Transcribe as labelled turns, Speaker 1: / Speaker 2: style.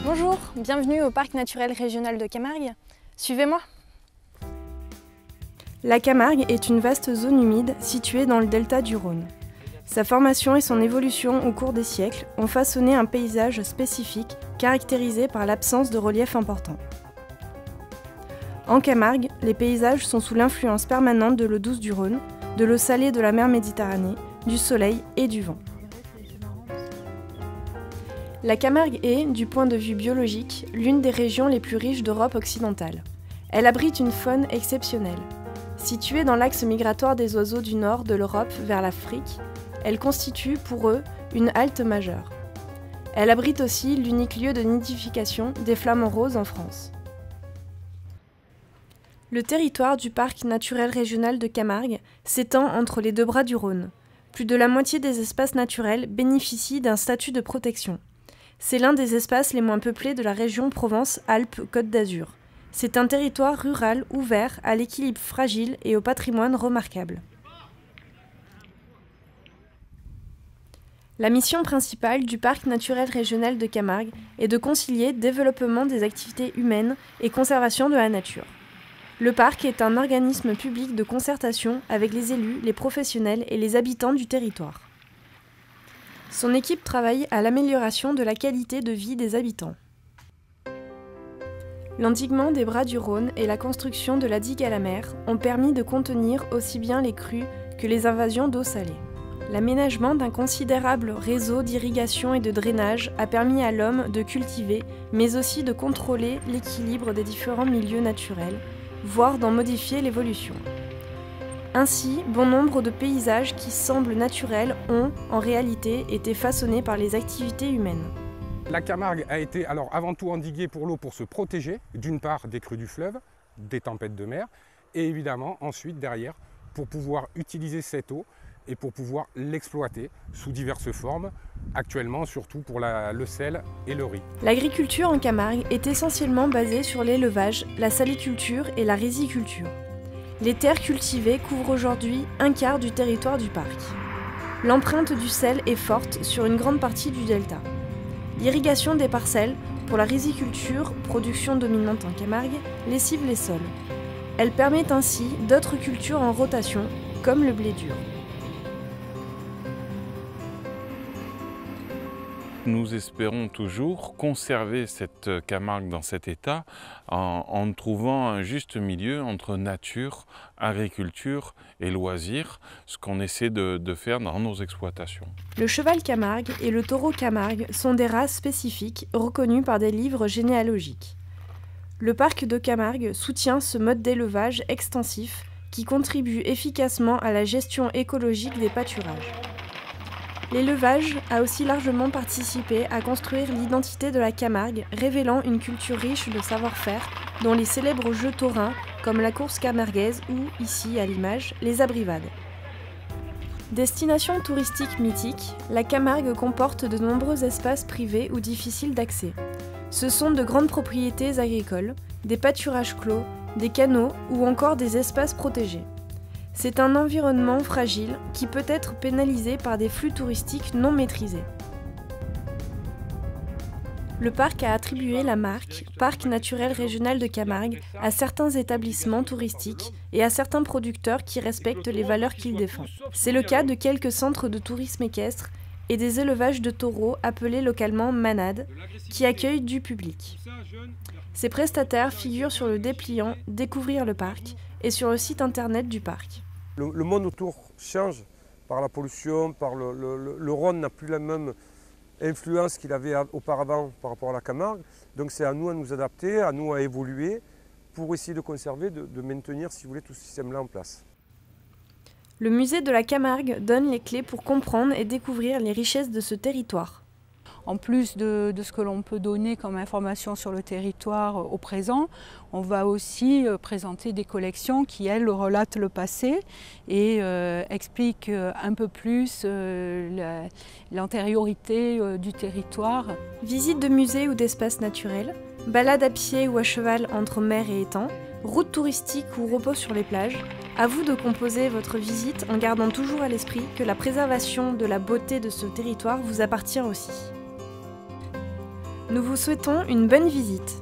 Speaker 1: Bonjour, bienvenue au Parc naturel régional de Camargue. Suivez-moi.
Speaker 2: La Camargue est une vaste zone humide située dans le delta du Rhône. Sa formation et son évolution au cours des siècles ont façonné un paysage spécifique caractérisé par l'absence de relief important. En Camargue, les paysages sont sous l'influence permanente de l'eau douce du Rhône, de l'eau salée de la mer Méditerranée, du soleil et du vent. La Camargue est, du point de vue biologique, l'une des régions les plus riches d'Europe occidentale. Elle abrite une faune exceptionnelle. Située dans l'axe migratoire des oiseaux du nord de l'Europe vers l'Afrique, elle constitue pour eux une halte majeure. Elle abrite aussi l'unique lieu de nidification des flamants roses en France. Le territoire du parc naturel régional de Camargue s'étend entre les deux bras du Rhône. Plus de la moitié des espaces naturels bénéficient d'un statut de protection. C'est l'un des espaces les moins peuplés de la région Provence-Alpes-Côte d'Azur. C'est un territoire rural ouvert à l'équilibre fragile et au patrimoine remarquable. La mission principale du Parc naturel régional de Camargue est de concilier développement des activités humaines et conservation de la nature. Le parc est un organisme public de concertation avec les élus, les professionnels et les habitants du territoire. Son équipe travaille à l'amélioration de la qualité de vie des habitants. L'endiguement des bras du Rhône et la construction de la digue à la mer ont permis de contenir aussi bien les crues que les invasions d'eau salée. L'aménagement d'un considérable réseau d'irrigation et de drainage a permis à l'homme de cultiver, mais aussi de contrôler l'équilibre des différents milieux naturels, voire d'en modifier l'évolution. Ainsi, bon nombre de paysages qui semblent naturels ont, en réalité, été façonnés par les activités humaines.
Speaker 3: La Camargue a été alors avant tout endiguée pour l'eau pour se protéger, d'une part des crues du fleuve, des tempêtes de mer, et évidemment ensuite derrière pour pouvoir utiliser cette eau et pour pouvoir l'exploiter sous diverses formes, actuellement surtout pour le sel et le riz.
Speaker 2: L'agriculture en Camargue est essentiellement basée sur l'élevage, la saliculture et la riziculture. Les terres cultivées couvrent aujourd'hui un quart du territoire du parc. L'empreinte du sel est forte sur une grande partie du delta. L'irrigation des parcelles, pour la riziculture, production dominante en Camargue, lessive les sols. Elle permet ainsi d'autres cultures en rotation, comme le blé dur.
Speaker 4: Nous espérons toujours conserver cette Camargue dans cet état en trouvant un juste milieu entre nature, agriculture et loisirs, ce qu'on essaie de faire dans nos exploitations.
Speaker 2: Le cheval Camargue et le taureau Camargue sont des races spécifiques reconnues par des livres généalogiques. Le parc de Camargue soutient ce mode d'élevage extensif qui contribue efficacement à la gestion écologique des pâturages. L'élevage a aussi largement participé à construire l'identité de la Camargue, révélant une culture riche de savoir-faire, dont les célèbres jeux taurins, comme la course camarguaise ou, ici à l'image, les abrivades. Destination touristique mythique, la Camargue comporte de nombreux espaces privés ou difficiles d'accès. Ce sont de grandes propriétés agricoles, des pâturages clos, des canaux ou encore des espaces protégés. C'est un environnement fragile qui peut être pénalisé par des flux touristiques non maîtrisés. Le parc a attribué la marque « Parc naturel régional de Camargue » à certains établissements touristiques et à certains producteurs qui respectent les valeurs qu'ils défendent. C'est le cas de quelques centres de tourisme équestre et des élevages de taureaux appelés localement manades, qui accueillent du public. Ces prestataires figurent sur le dépliant « Découvrir le parc » et sur le site internet du parc.
Speaker 5: Le monde autour change par la pollution, le Rhône n'a plus la même influence qu'il avait auparavant par rapport à la Camargue. Donc c'est à nous nous adapter, à nous à évoluer pour essayer de conserver, de maintenir, si vous voulez, tout ce système-là en place.
Speaker 2: Le musée de la Camargue donne les clés pour comprendre et découvrir les richesses de ce territoire.
Speaker 6: En plus de ce que l'on peut donner comme information sur le territoire au présent, on va aussi présenter des collections qui, elles, relatent le passé et expliquent un peu plus l'antériorité du territoire.
Speaker 2: Visite de musées ou d'espaces naturels, balade à pied ou à cheval entre mer et étang, route touristique ou repos sur les plages, à vous de composer votre visite en gardant toujours à l'esprit que la préservation de la beauté de ce territoire vous appartient aussi. Nous vous souhaitons une bonne visite.